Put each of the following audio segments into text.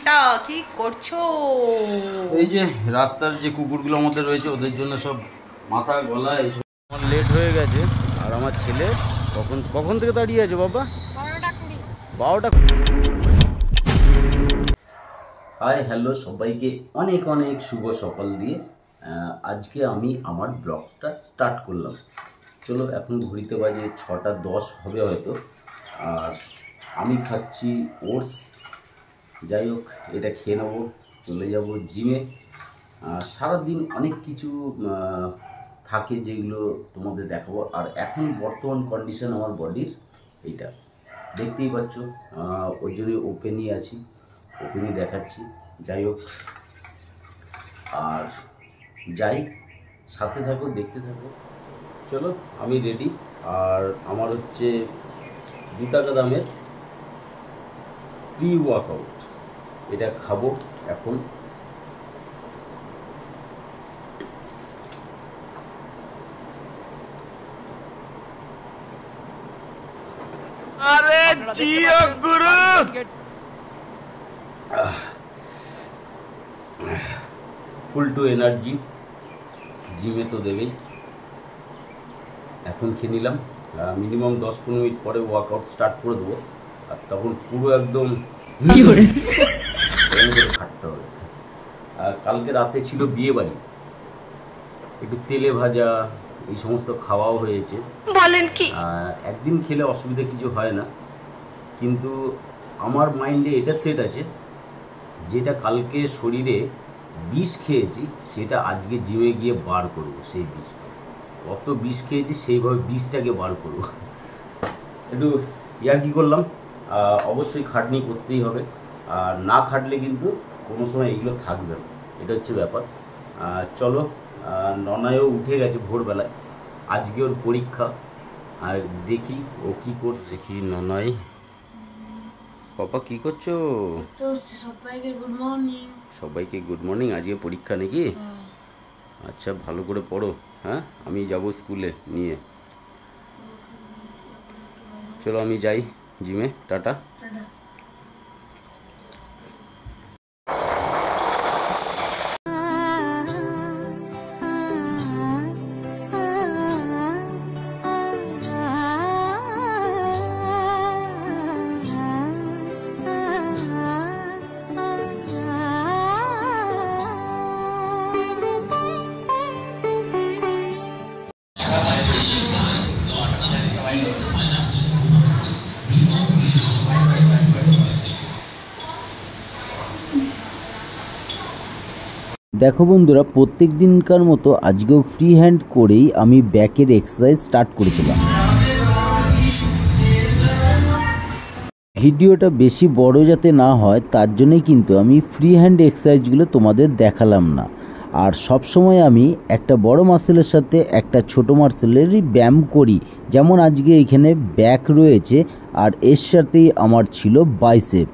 কোনটা কি করছো? এই যে রাস্তার যে কুকুরগুলো আমাদের রয়েছে ওদের জন্য সব মাথা গলা এইসব। আমার লেট হয়ে গেছে আর আমার ছেলে কখন থেকে দাঁড়িয়ে আছে বাবা? 12টা। হাই হ্যালো সবাইকে অনেক অনেক শুভ সকাল দিয়ে আজকে আমি আমার ব্লগটা স্টার্ট করলাম। চলো এখন ঘড়িতে বাজে 6টা 10 হবে হয়তো। আর আমি খাচ্ছি ওটস। যাই হোক, এটা খেয়ে নেবো, চলে যাব জিমে। সারাদিন অনেক কিছু থাকে যেগুলো তোমাদের দেখাবো। আর এখন বর্তমান কন্ডিশন আমার বডির এইটা দেখতেই পাচ্ছ, ওই জন্যই ওপেনই আছি, ওপেনই দেখাচ্ছি। যাই হোক, আর যাই, সাথে থাকো, দেখতে থাকো। চলো আমি রেডি। আর আমার হচ্ছে 2 টাকা দামের প্রি ওয়ার্কআউট, এটা খাবো এখন। আরে জিও গুরু, ফুল টু এনার্জি, জিমে তো দেবেই। এখন খেয়ে নিলাম, মিনিমাম 10-15 মিনিট পরে ওয়ার্কআউট স্টার্ট করে দেবো। আর তখন পুরো একদম খাটতে হবে। কালকে রাতে ছিল বিয়ে বাড়ি, একটু তেলে ভাজা এই সমস্ত খাওয়াও হয়েছে। বলেন কি? একদিন খেলে অসুবিধা কিছু হয় না, কিন্তু আমার মাইন্ডে এটা সেট আছে যেটা কালকে শরীরে বিষ খেয়েছি সেটা আজকে জিমে গিয়ে বার করব। সেই বিষ, কত বিষ খেয়েছি সেইভাবে বিষটাকে বার করব। একটু ইয়ার্কি করলাম। অবশ্যই খাটনি করতেই হবে, আর না খাটলে কিন্তু কোনো সময় এগুলো থাকবে না, এটা হচ্ছে ব্যাপার। চলো, ননায়ও উঠে গেছে ভোরবেলায়, আজকে ওর পরীক্ষা। আর দেখি ও কি করছে। কি ননাই, পাপা কি করছো? সবাইকে গুড মর্নিং। সবাইকে গুড মর্নিং। আজকে পরীক্ষা নাকি? আচ্ছা, ভালো করে পড়ো। হ্যাঁ, আমি যাব স্কুলে নিয়ে। চলো আমি যাই জিমে, টাটা। দেখো বন্ধুরা, প্রত্যেক দিনকার মতো আজকেও ফ্রি হ্যান্ড করেই আমি ব্যাকের এক্সারসাইজ স্টার্ট করেছিলাম। ভিডিওটা বেশি বড় যাতে না হয় তার জন্যই কিন্তু আমি ফ্রি হ্যান্ড এক্সারসাইজগুলো তোমাদের দেখালাম না। আর সব সময় আমি একটা বড় মাসেলের সাথে একটা ছোট মাসেলেরই ব্যায়াম করি। যেমন আজকে এখানে ব্যাক রয়েছে আর এর সাথেই আমার ছিল বাইসেপ।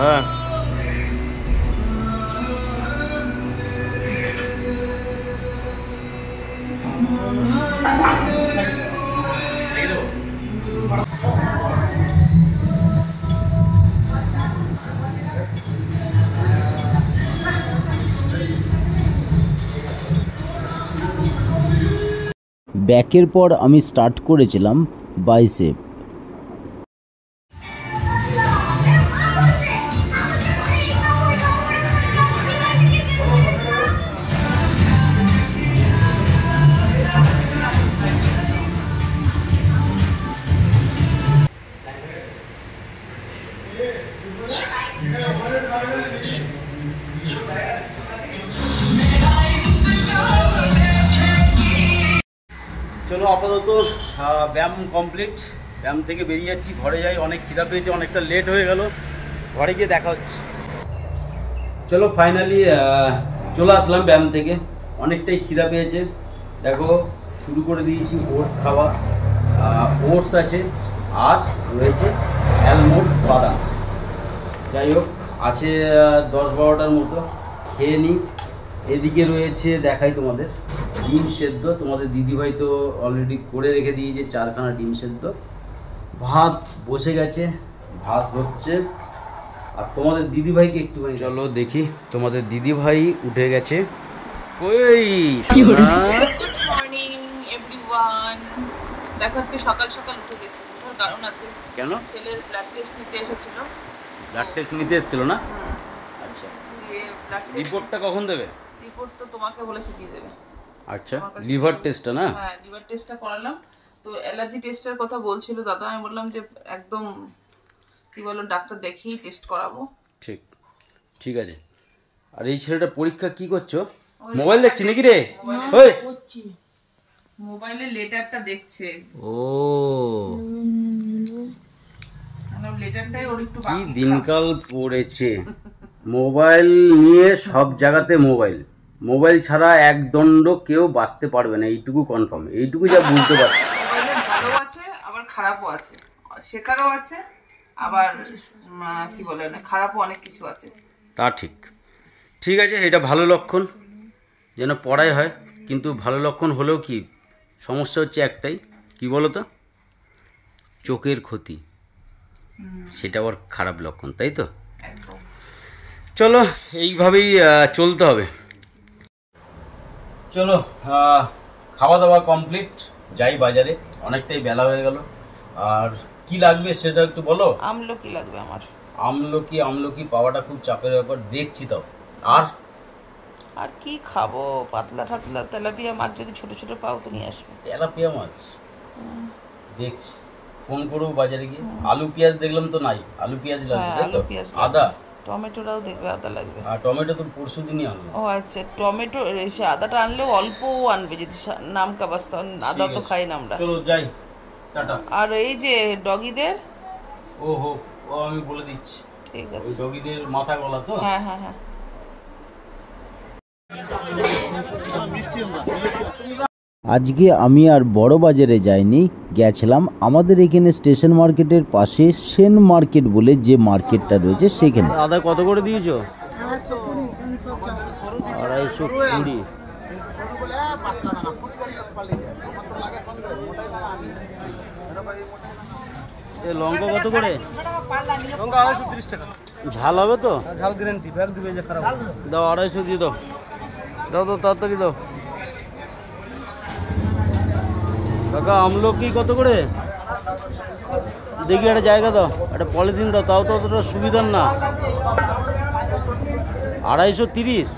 হ্যাঁ, ব্যাকের পর আমি স্টার্ট করেছিলাম বাইসেপ। চলো আপাতত ব্যায়াম কমপ্লিট। ব্যায়াম থেকে বেরিয়ে যাচ্ছি, ঘরে যাই। অনেক খিদা পেয়েছে, অনেকটা লেট হয়ে গেল, ঘরে গিয়ে দেখা হচ্ছে। চলো ফাইনালি চলে আসলাম ব্যায়াম থেকে, অনেকটাই খিদা পেয়েছে। দেখো শুরু করে দিয়েছি ওটস খাওয়া, ওটস আছে আর রয়েছে অ্যালমন্ড বাদাম। যাই হোক আছে 10-12টার মতো, খেয়ে নিই। এদিকে রয়েছে দেখাই তোমাদের ডিম সেদ্ধ, তোমাদের দিদিভাই তো অলরেডি করে রেখে দিয়েছে 4খানা ডিম সেদ্ধ। ভাত বসে গেছে, ভাত হচ্ছে। আর তোমাদের দিদিভাইকে একটুখানি চলো দেখি, তোমাদের দিদিভাই উঠে গেছে। ওই গুড মর্নিং এভরিওয়ান। দেখো আজকে সকাল সকাল উঠে গেছি, ওঠার কারণ আছে। কেন? ছেলের ব্লাড টেস্ট নিতে এসেছিল। ব্লাড টেস্ট নিতে এসেছিল না? আচ্ছা, ব্লাড টেস্ট রিপোর্টটা কখন দেবে? রিপোর্ট তো তোমাকে বলেছে দিয়ে দেবে। আচ্ছা, লিভার টেস্টটা না? হ্যাঁ, লিভার টেস্টটা করালাম। তো অ্যালার্জি টেস্টের কথা বলছিল দাদা, আমি বললাম যে একদম কি বলো, ডাক্তার দেখিয়ে টেস্ট করাবো। ঠিক ঠিক আছে। আর এই ছেলেটা পরীক্ষা কি করছো? মোবাইল দেখছি নাকি রে? ওই করছি। মোবাইলে লেটারটা দেখছে। ও মানে লেটারটাই ওর একটু কি বাকি। দিনকাল পড়েছে, মোবাইল নিয়ে সব জায়গাতে মোবাইল। মোবাইল ছাড়া একদণ্ড কেউ বাঁচতে পারবে না, এইটুকু কনফার্ম, এইটুকু যা বুঝতে পারছি। মোবাইলে ভালো আছে আবার খারাপও আছে, শেখারও আছে আবার কি বলে না, খারাপও অনেক কিছু আছে। তা ঠিক, ঠিক আছে, এটা ভালো লক্ষণ যেন পড়াই হয়। কিন্তু ভালো লক্ষণ হলেও কি সমস্যা হচ্ছে একটাই, কি বলো তো, চোখের ক্ষতি, সেটা আবার খারাপ লক্ষণ, তাই তো? একদম। চলো এইভাবেই চলতে হবে। চলো খাওয়া দাওয়া কমপ্লিট, যাই বাজারে, অনেকটাই বেলা হয়ে গেল। আর কি লাগবে সেটা একটু বলো। আমলকি লাগবে আমার। আমলকি পাওয়াটা খুব চাপের ব্যাপার, দেখছি তো। আর কি খাবো, পাতলা ঠাতলা তেলাপিয়া মাছ যদি ছোট ছোট পাও তো নিয়ে আসবে। তেলাপিয়া মাছ দেখছি, ফোন করবো বাজারে গিয়ে। আলু পেঁয়াজ দেখলাম তো নাই, আলু পেঁয়াজ লাগবে তাই তো? আদা টমেটোটাও দেখবে, আদা লাগবে। আর টমেটো তো পরশু দিনই আনলো। ও আচ্ছা, টমেটো এসে আদাটা আনলেও অল্প আনবে, যদি নাম কাবাস্তা, আদা তো খাই না আমরা। চলো যাই, টাটা। আর এই যে ডগিদের, ও আমি বলে দিচ্ছি, ঠিক ওই আছে। ডগিদের মাথা গলা তো? হ্যাঁ হ্যাঁ হ্যাঁ। আজকে আমি আর বড় বাজারে যাইনি, গেছিলাম আমাদের এখানে স্টেশন মার্কেটের পাশে সেন মার্কেট বলে যে মার্কেটটা রয়েছে সেখানে। আদা কত করে দিয়েছো? 220। লঙ্কা কত করে? লঙ্কা 230 টাকা। ঝাল হবে তো? ঝাল গ্যারান্টি, ব্যাগ দিবে যে খারাপ। দাও 250 দিয়ে দাও, দাও তাড়াতাড়ি দাও। কাকা আমলকি কত করে? দেখি একটা জায়গা দাও, একটা পলিথিন দাও, তাও তো অতটা সুবিধার না। 230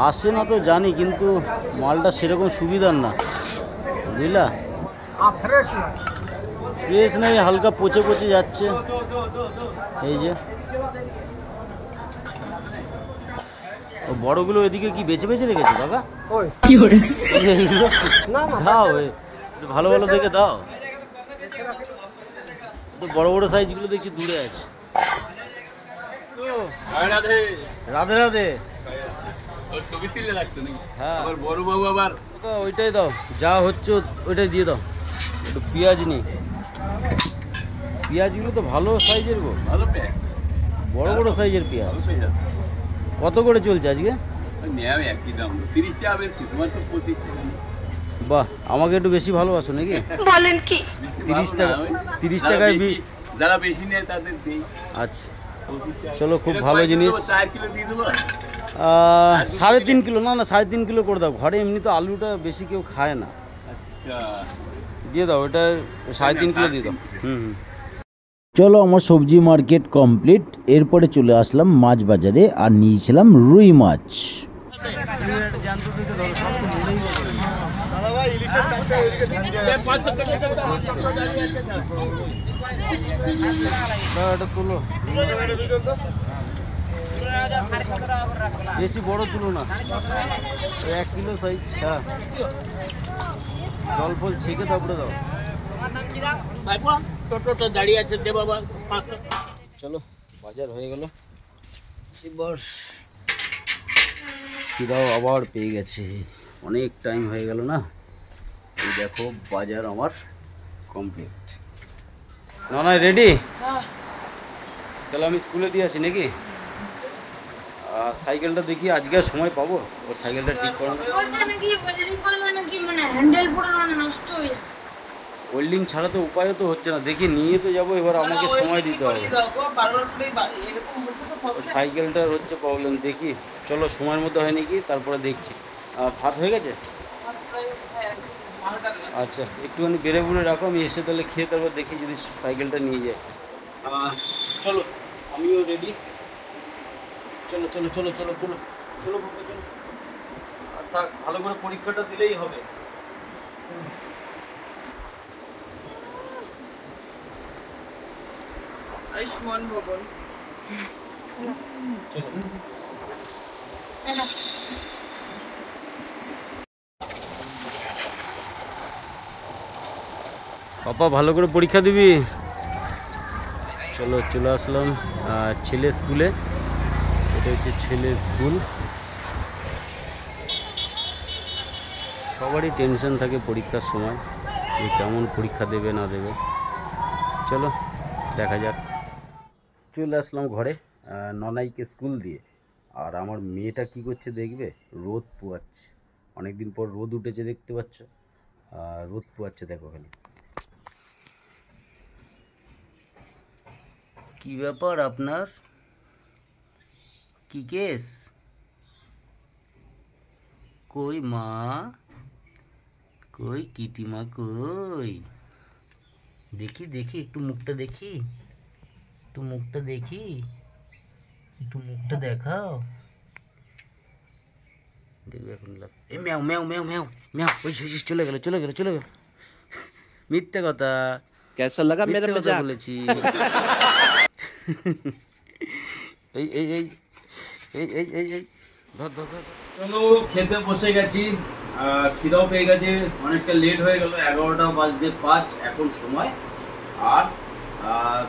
আসে না তো জানি, কিন্তু মালটা সেরকম সুবিধার না, বুঝলা? ফ্রেশ নেই, হালকা পচে পচে যাচ্ছে। এই যে ও বড়গুলো এদিকে কি বেছে বেছে রেখেছে কাকা? এইগুলো দাও, একটু ভালো ভালো দেখে দাও। বড় বড় সাইজগুলো দেখছি দূরে আছে। রাধে রাধে। ছবি তুলে রাখছো নাকি? হ্যাঁ, আবার বড় বাবু আবার ওইটাই দাও, যা হচ্ছে ওইটাই দিয়ে দাও। একটু পেঁয়াজ নেই, পেঁয়াজগুলো তো ভালো সাইজের গো, ভালো প্যাক, বড় বড় সাইজের পেঁয়াজ। ভালো পেয়ে যাচ্ছে। কত করে চলছে আজকে? নেওয়া একই দাম, 30 টাকা বেশি, তোমার তো 25 টাকা। বাহ, আমাকে একটু বেশি ভালোবাসো নাকি? বলেন কি? 30 টাকা, 30 টাকায় যারা বেশি নেয় তাদের দেই। আচ্ছা চলো, খুব ভালো জিনিস। 4 কিলো দিয়ে দেবো। 3.5 কিলো, না 3.5 কিলো করে দাও, ঘরে এমনি তো আলুটা বেশি কেউ খায় না। আচ্ছা দিয়ে দাও, ওটা 3.5 কিলো দিয়ে দাও। চলো আমার সবজি মার্কেট কমপ্লিট, এরপরে চলে আসলাম মাছ বাজারে আর নিয়েছিলাম রুই মাছ। এটা তুলো, বেশি বড় তুলো না, 1 কিলো সাইজ। হ্যাঁ, জল ফল ছেঁকে তারপরে দাও। চলো বাজার হয়ে গেল, এবার খিদাও আবার পেয়ে গেছে, অনেক টাইম হয়ে গেল না। এই দেখো বাজার আমার কমপ্লিট। না না রেডি, তাহলে আমি স্কুলে দিয়ে আসি নাকি? সাইকেলটা দেখি আজকে আর সময় পাবো ওর সাইকেলটা ঠিক করানো। বলছে নাকি ওয়েল্ডিং করলে নাকি মানে হ্যান্ডেল পুরো নষ্ট হয়ে যায়। ওয়েল্ডিং ছাড়া তো উপায়ও তো হচ্ছে না, দেখি নিয়ে তো যাবো, এবার আমাকে সময় দিতে হবে। সাইকেলটার হচ্ছে প্রবলেম, দেখি চলো সময়ের মধ্যে হয় নাকি তারপরে দেখছি। ভাত হয়ে গেছে? আচ্ছা একটুখানি বেড়ে বুড়ে রাখো, আমি এসে তাহলে খেয়ে তারপর দেখি যদি সাইকেলটা নিয়ে যায়। চলো আমিও রেডি, চলো চলো চলো চলো চলো চলো বাবা চলো। আর থাক, ভালো করে পরীক্ষাটা দিলেই হবে। আয়ুষ্মান ভবন। চলো পাপা, ভালো করে পরীক্ষা দিবি। চলো চলে আসলাম ছেলে স্কুলে, এটা হচ্ছে ছেলের স্কুল। সবারই টেনশন থাকে পরীক্ষার সময় যে কেমন পরীক্ষা দেবে না দেবে। চলো দেখা যাক। চলে আসলাম ঘরে ননাইকে স্কুল দিয়ে। আর আমার মেয়েটা কি করছে দেখবে, রোদ পোয়াচ্ছে, অনেকদিন পর রোদ উঠেছে দেখতে পাচ্ছ, রোদ পোয়াচ্ছে দেখো খালি। কি ব্যাপার আপনার, কি কেস? কই মা, কই কিটিমা, কই দেখি দেখি, একটু মুখটা দেখি, একটু মুখটা দেখি, একটু মুখটা দেখাও। দেখবে এখন এই ম্যাও ম্যাও ম্যাও ম্যাও ম্যাও, ওই চলে গেল চলে গেল চলে গেল। মিথ্যে কথা, कैसा लगा मेरा मजाक বলেছি। এই এই এই এই এই এই এই ধর ধর ধর। চলো খেতে বসে গেছি, খিদাও পেয়ে গেছে, অনেকটা লেট হয়ে গেল, 11টা বাজতে 5 এখন সময়। আর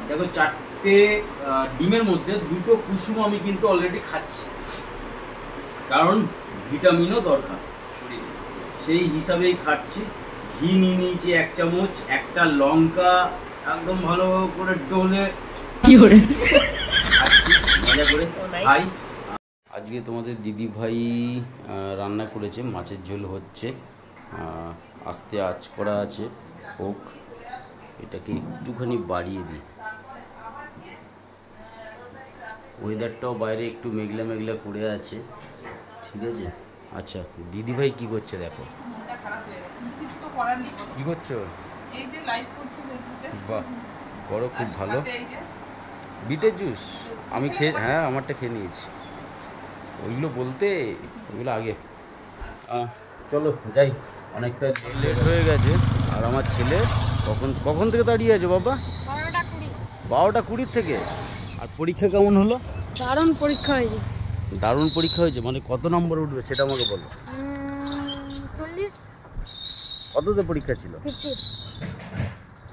দেখো 4টে ডিমের মধ্যে 2টো কুসুম আমি কিন্তু অলরেডি খাচ্ছি, কারণ ভিটামিনও দরকার শরীরে, সেই হিসাবেই খাচ্ছি। ঘি নিয়ে নিয়েছি 1 চামচ, একটা লঙ্কা একদম ভালো করে ডলে মজা করে খাই। আজকে তোমাদের দিদি ভাই রান্না করেছে, মাছের ঝোল হচ্ছে, আস্তে আঁচ করা আছে, হোক। এটাকে একটুখানি বাড়িয়ে দিই, ওয়েদারটাও বাইরে একটু মেঘলা মেঘলা করে আছে, ঠিক আছে। আচ্ছা দিদি ভাই কি করছে দেখো, মনটা খারাপ হয়ে গেছে, কিন্তু কিছু তো করার নেই। কি করছো? এই যে লাইভ করছি ফেসবুকে। বাহ, করো, খুব ভালো। এই যে বিটের জুস আমি খেয়ে, হ্যাঁ আমারটা খেয়ে নিয়েছি। ওইগুলো বলতে, ওইগুলো আগে। চলো যাই, অনেকটা লেট হয়ে গেছে। আর আমার ছেলে কখন থেকে দাঁড়িয়ে আছে বাবা? 12টা 20 থেকে। আর পরীক্ষা কেমন হলো? দারুণ পরীক্ষা হয়েছে। দারুণ পরীক্ষা হয়েছে, মানে কত নম্বর উঠবে সেটা আমাকে বলো। 40 কততে পরীক্ষা ছিল? 50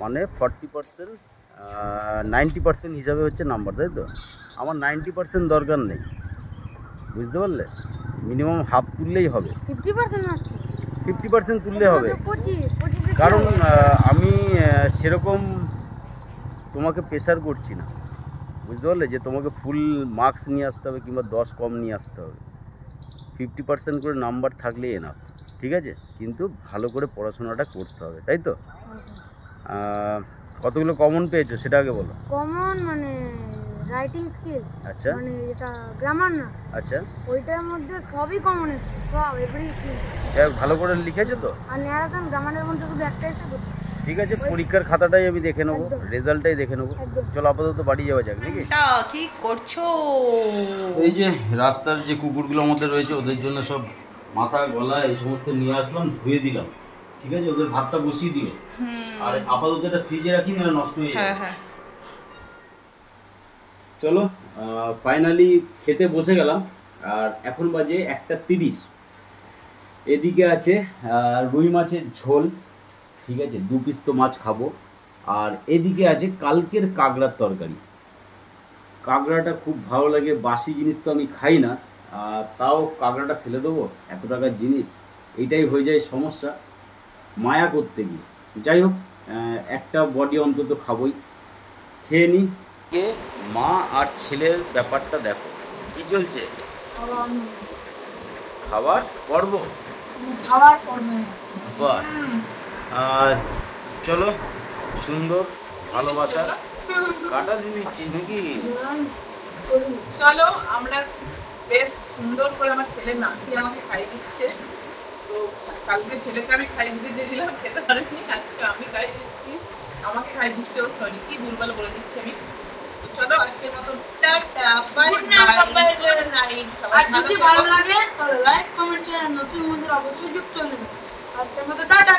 মানে 40%, 90% হিসাবে হচ্ছে নাম্বার, তাই তো? আমার 90% দরকার নেই, বুঝতে পারলে? মিনিমাম হাফ তুললেই হবে, 50% নষ্ট, 50% তুললে হবে। 25 কারণ আমি সেরকম তোমাকে প্রেশার করছি না, বুঝতে পারলে, যে তোমাকে ফুল মার্কস নিয়ে আসতে হবে কিংবা 10 কম নিয়ে আসতে হবে। 50% করে নাম্বার থাকলেই এনাফ, ঠিক আছে? কিন্তু ভালো করে পড়াশোনাটা করতে হবে, তাই তো? কতগুলো কমন পেয়েছো সেটা আগে বলো। কমন মানে রাইটিং স্কিল, আচ্ছা মানে এটা গ্রামার না, আচ্ছা, ওইটার মধ্যে সবই কমন এসেছে, সব এভরিথিং। ভালো করে লিখেছো তো? আর ন্যারেশন গ্রামারের মধ্যে শুধু একটা এসে গেছে। ঠিক আছে, পরীক্ষার খাতাটাই আমি দেখে নেবো, রেজাল্টটাই দেখে নেবো। চলো আপাতত বাড়ি যাওয়া যাক নাকি? কি করছো? এই যে রাস্তার যে কুকুরগুলোর মধ্যে রয়েছে, ওদের জন্য সব মাথা গলা এই সমস্ত নিয়ে আসলাম, ধুয়ে দিলাম, ঠিক আছে? ওদের ভাতটা বসিয়ে দিও, আর আপাতত এটা ফ্রিজে রাখি, না নষ্ট হয়ে যাবে। হ্যাঁ চলো ফাইনালি খেতে বসে গেলাম, আর এখন বাজে 1:30। এদিকে আছে রুই মাছের ঝোল, ঠিক আছে, 2 পিস তো মাছ খাবো। আর এদিকে আছে কালকের কাঁকড়ার তরকারি, কাঁকড়াটা খুব ভালো লাগে, বাসি জিনিস তো আমি খাই না, তাও কাঁকড়াটা ফেলে দেবো, এত টাকার জিনিস, এইটাই হয়ে যায় সমস্যা মায়া করতে গিয়ে। যাই হোক, একটা বডি অন্তত খাবই, খেয়ে নিই। মা আর ছেলের ব্যাপারটা দেখো কি চলছে, খাবার পর্ব। খাবার পড়বে বাহ, আর চলো, সুন্দর ভালোবাসা কাটা দিয়ে দিচ্ছিস নাকি? চলো আমরা বেশ সুন্দর করে, আমার ছেলে না খেয়ে আমাকে খাইয়ে দিচ্ছে। তো কালকে ছেলেকে আমি খাইয়ে দিতে চেয়েছিলাম, খেতে পারিনি, আজকে আমি খাইয়ে দিচ্ছি, আমাকে খাইয়ে দিচ্ছে ও। সরি, কি ভুলভাল বলে দিচ্ছি আমি। তো চলো আজকের মতো tata, bye bye, good night. আর যদি ভালো লাগে তাহলে লাইক কমেন্ট শেয়ার নতুন মধ্যে অবশ্যই যুক্ত হয়ে নেবেন। আজকের মতো টাটা।